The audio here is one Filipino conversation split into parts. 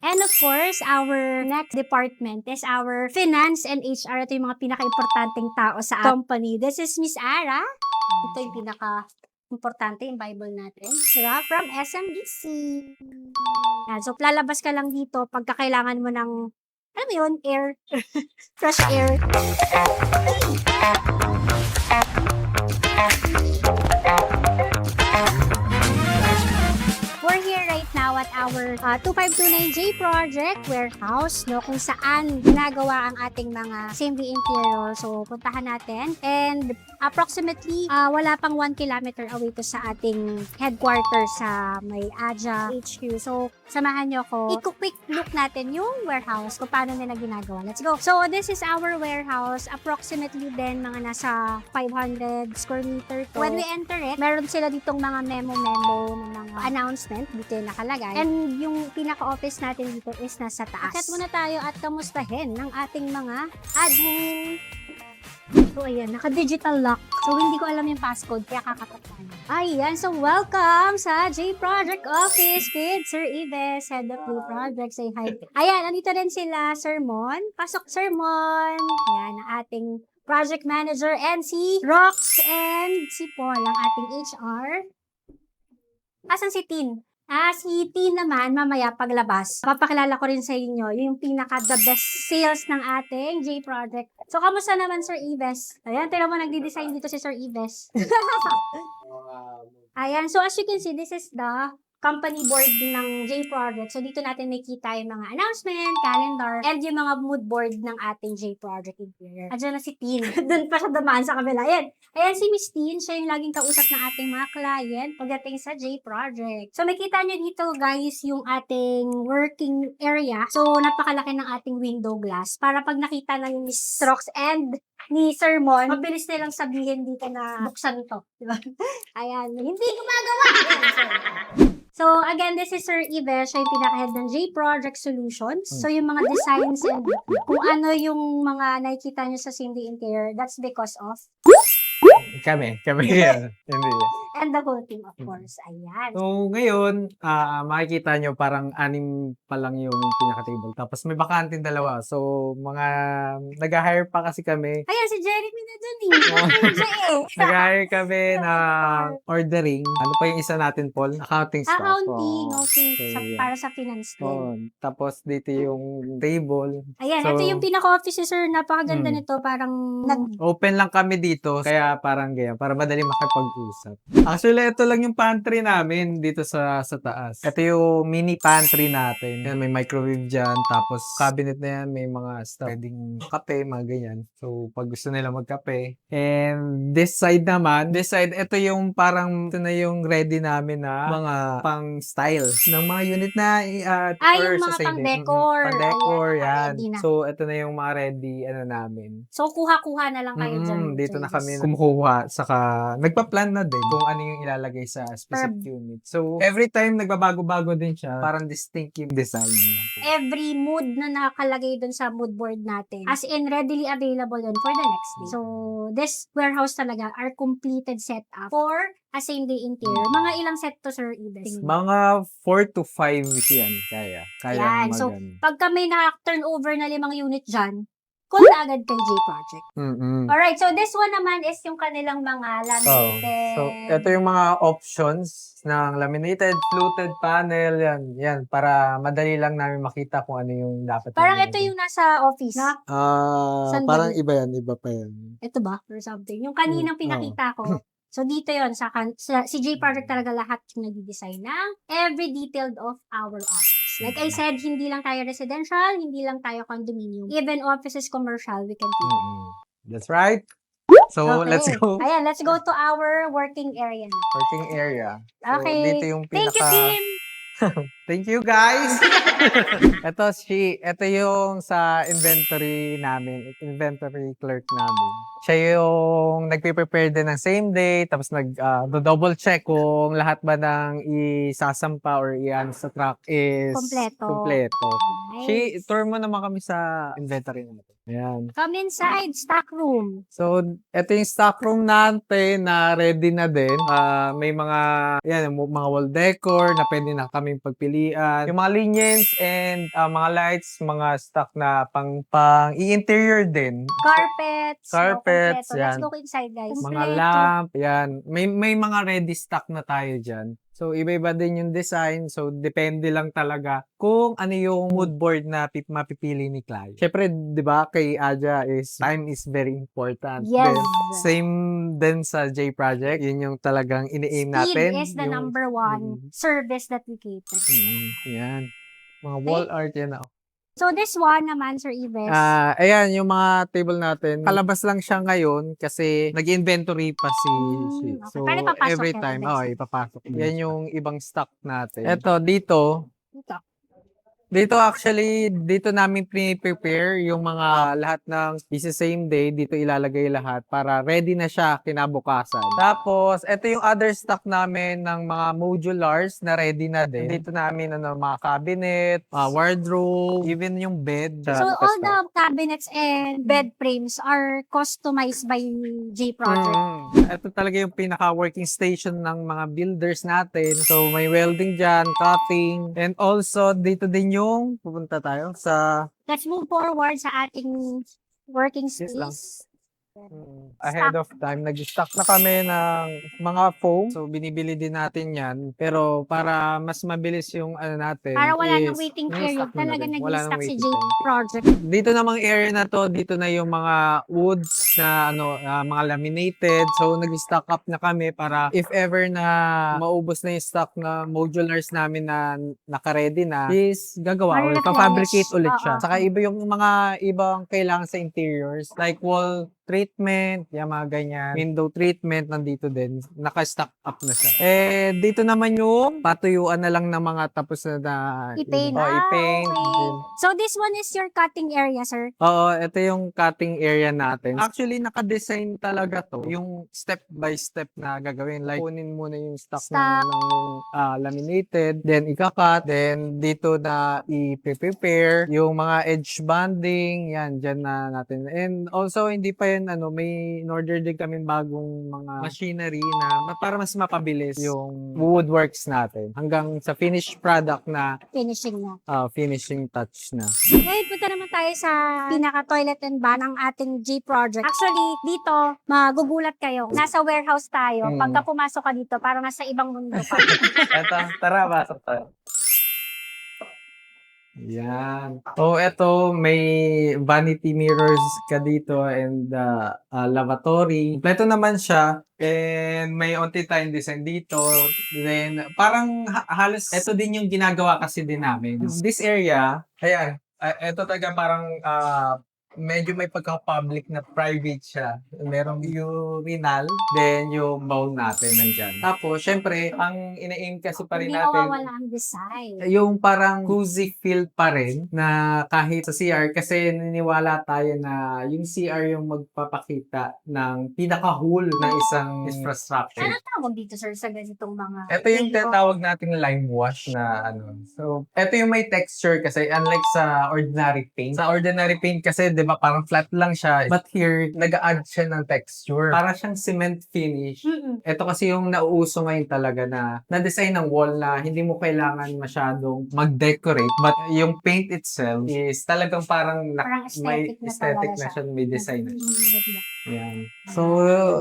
And of course, our next department is our finance and HR. Ito yung mga pinaka-importanting tao sa company. This is Miss Ara. Ito yung pinaka-importante yung Bible natin. Sira from SMBC. Yan. So, lalabas ka lang dito pagka kailangan mo ng, alam mo yun, air. Fresh air. We're here right now at our 2529J Project Warehouse, no, kung saan ginagawa ang ating mga CMD interior. So, puntahan natin. And approximately, wala pang 1 kilometer away to sa ating headquarters sa may Aja HQ. So, samahan nyo ko. I-quick look natin yung warehouse kung paano nila ginagawa. Let's go. So, this is our warehouse. Approximately din mga nasa 500 square meter to. When we enter it, meron sila ditong mga memo-memo ng mga announcement. Dito yung nakalagay. And yung pinaka-office natin dito is nasa taas. Akit muna tayo at kamustahin ng ating mga admin. So, ayan. Naka-digital lock. So, hindi ko alam yung passcode. Kaya kakatapan. Ayan. So, welcome sa J Project Office with Sir Ives, Head of New Project. Say hi. Ayan. Andito rin sila, Sir Mon. Pasok, Sir Mon. Ayan. Ang ating project manager and si Rox and si Paul, ang ating HR. Asan si Tin? Si Tin naman, mamaya paglabas, papakilala ko rin sa inyo yung pinaka-the best sales ng ating J Project. So, kamusta naman, Sir Ives? Ayan, tira mo nagdi-design dito si Sir Ives. Ayan, so as you can see, this is the company board ng J Project. So, dito natin makita yung mga announcement, calendar, and yung mga mood board ng ating J Project interior. At dyan na si Tin. Doon pa siya damaan sa kabila. Ayan. Ayan si Miss Tin. Siya yung laging kausap ng ating mga client pagdating sa J Project. So, makita nyo dito, guys, yung ating working area. So, napakalaki ng ating window glass para pag nakita na yung Miss Rox and ni Sir Mon, mabilis nilang sabihin dito na buksan to. Diba? Ayan. Hindi gumagawa! Ayan, so, again, this is Sir Ives. Siya yung pinaka-head ng J Project Solutions. So, yung mga designs and kung ano yung mga nakikita nyo sa CMD Interior, that's because of Kami yan. Hindi. and the whole team, of course. Ayan. So, ngayon, makikita nyo parang 6 pa lang yung pinaka-table. Tapos may bakanting 2. So, mga nag-hire pa kasi kami. Ayan, si Jeremy na dun eh. Nag-hire kami na ordering. Ano pa yung isa natin, Paul? Accounting staff. Accounting, Oh. okay. So, yeah. Para sa finance din. Oh, tapos dito yung table. Ayan, So, ito yung pinaka-office, sir. Napakaganda nito. Parang open lang kami dito, kaya parang ganyan, para madali makipag-usap. Actually, ito lang yung pantry namin dito sa taas. Ito yung mini pantry natin. Yan, may microwave dyan, tapos cabinet na yan, may mga stuff. Pwedeng kape, mga ganyan. So, pag gusto nila magkape. And this side naman, ito yung parang, ito na yung ready namin na mga pang-style ng mga unit na yung mga pang-decor. Pang-decor, Ayan, yan. So, ito na yung mga ready, namin. So, kuha-kuha na lang kayo dyan. Dito na kami kumukuha, saka nagpa-plan na din kung ano yung ilalagay sa specific unit. So, every time nagbabago-bago din siya, parang distinct yung design niya. Every mood na nakalagay dun sa mood board natin, as in readily available yun for the next day. So, this warehouse talaga are completed setup for a same-day interior. Mga ilang set to, Sir Ives? Mga 4 to 5 yan, kaya. Yan. So, pagka may na-turnover na 5 unit dyan, call na agad kay J Project. Alright, so this one naman is yung kanilang mga laminated. So, ito yung mga options ng laminated, fluted panel, yan, para madali lang namin makita kung ano yung dapat. Parang ito yung nasa office, na? Parang iba pa yan. Ito ba? Or something. Yung kaninang pinakita ko, so dito yon sa si J Project talaga lahat yung nag-design ng every detailed of our office. Like I said, hindi lang tayo residential, hindi lang tayo condominium. Even offices commercial, we can do. That's right. So, Okay. let's go. Ayan, let's go to our working area na. Working area. So, Okay. dito yung Thank you, Tim! Thank you, guys! Ito yung sa inventory namin, inventory clerk namin. Siya yung nagpe-prepare din ng same day, tapos double check kung lahat ba ng isasampa or iyan sa truck is kompleto. Nice. Tour mo naman kami sa inventory natin. Ayan. Come inside, stock room. So, ito yung stock room natin na ready na din. May mga wall decor na pwede na kaming pagpili tanghalian, yung mga liniens and mga lights, mga stock na pang i-interior din. Carpets. Carpets, kompleto. Let's yan. go inside, guys. Mga Kompleto. lamp, yan. May mga ready stock na tayo dyan. So, iba-iba din yung design. So, depende lang talaga kung ano yung mood board na mapipili ni client. Siyempre, di ba, kay Aja time is very important. Yes. Then, same din sa J Project. Yun yung talagang ini-aim natin. Speed is the yung, number one service that we cater. Yan. Mga wall art yan. So this one naman, Sir Ives. Ayan, yung mga table natin. Kalabas lang siya ngayon kasi nag-inventory pa si okay. So, Pero ipapasok every yan, time, eventually. ipapasok. Yan yung ibang stock natin. Ito, dito actually, dito namin prepare yung mga lahat ng isa same day, dito ilalagay lahat para ready na siya kinabukasan. Tapos, ito yung other stock namin ng mga modulars na ready na din. Dito namin mga cabinet, wardrobe, even yung bed. So all the cabinets and bed frames are customized by J Project. Ito talaga yung pinaka-working station ng mga builders natin. So, may welding dyan, cutting, and also dito din yung pupunta tayo sa Let's move forward sa ating working Yes lang. space. ahead of time. Nag-stock na kami ng mga foam. So, binibili din natin yan. Pero para mas mabilis yung natin Para wala nang is waiting may period. stock na Talaga rin. Wala nang nag-stock si waiting J time. Project. Dito namang area na to, dito na yung mga woods na mga laminated. So nag-stock up na kami para if ever na maubos na yung stock na modulars namin na naka-ready na, is gagawa ulit, Ma-replenish. pa-fabricate ulit siya. Oo. Saka iba yung mga ibang kailangan sa interiors like wall treatment, yung mga ganyan. Window treatment, nandito din. Naka-stock up na siya. Dito naman yung patuyuan na lang ng mga tapos na I-paint. i-paint. Okay. So this one is your cutting area, sir. Oo, ito yung cutting area natin. Actually, naka-design talaga to. Yung step by step na gagawin. Like, kunin muna yung stock ng laminated, then ika-cut, then dito na i-prepare. Yung mga edge banding, yan, dyan na natin. And also, hindi pa yun, may in-order din kami bagong mga machinery na para mas mapabilis yung woodworks natin. Hanggang sa finished product na Finishing na. finishing touch na. Ngayon, punta naman tayo sa pinaka-toilet and bath ng ating J Project. Actually, dito, magugulat kayo. Nasa warehouse tayo. Pagka pumasok ka dito, parang nasa ibang mundo pa. Tara, pasok tayo. Yan. So, eto, may vanity mirrors ka dito and lavatory. Kompleto naman siya. And may onti tayong design dito. Then, parang halos, eto din yung ginagawa kasi din namin. This area, ayan, eto talaga parang medyo may pagka-public na private siya. Merong urinal, then yung bowl natin nandyan. Tapos, syempre, ang ina-aim kasi pa rin Hindi natin, mawawala ang design. yung parang cozy feel pa rin na kahit sa CR kasi naniniwala tayo na yung CR yung magpapakita ng pinaka-whole ng isang infrastructure. Ano tawag dito, sir, sa ganitong mga... Ito yung tinatawag nating lime wash na So, ito yung may texture kasi unlike sa ordinary paint. Sa ordinary paint kasi, di ba, parang flat lang siya. But here, nag-a-add siya ng texture. Para siyang cement finish. Ito kasi yung nauuso ngayon talaga na-design ng wall na hindi mo kailangan masyadong mag-decorate. But yung paint itself is talagang parang may aesthetic na siya, may design na siya. Yan. So,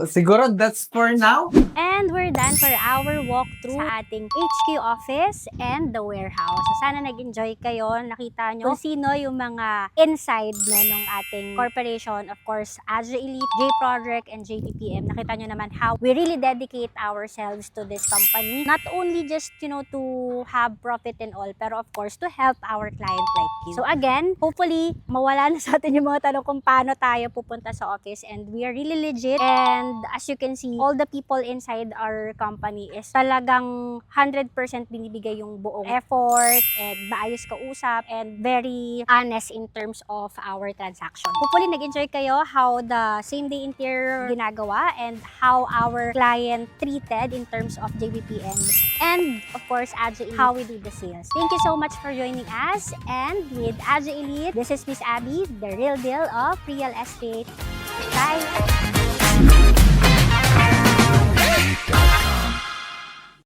siguro that's for now. And we're done for our walkthrough sa ating HQ office and the warehouse. So, sana nag-enjoy kayo. Nakita nyo kung sino yung mga inside ng ating corporation. Of course, Aja Elite, J Project, and JPPM. Nakita nyo naman how we really dedicate ourselves to this company. Not only just, to have profit and all, pero of course, to help our client like you. So again, hopefully, mawala na sa atin yung mga tanong kung paano tayo pupunta sa office, and we are really legit. And as you can see, all the people inside our company is talagang 100% binibigay yung buong effort and maayos kausap and very honest in terms of our transaction. Hopefully, nag-enjoy kayo how the same-day interior ginagawa and how our client treated in terms of JBPM. And, of course, Aja Elite, how we do the sales. Thank you so much for joining us. And with Aja Elite, this is Miss Abby, the real deal of real estate. Bye!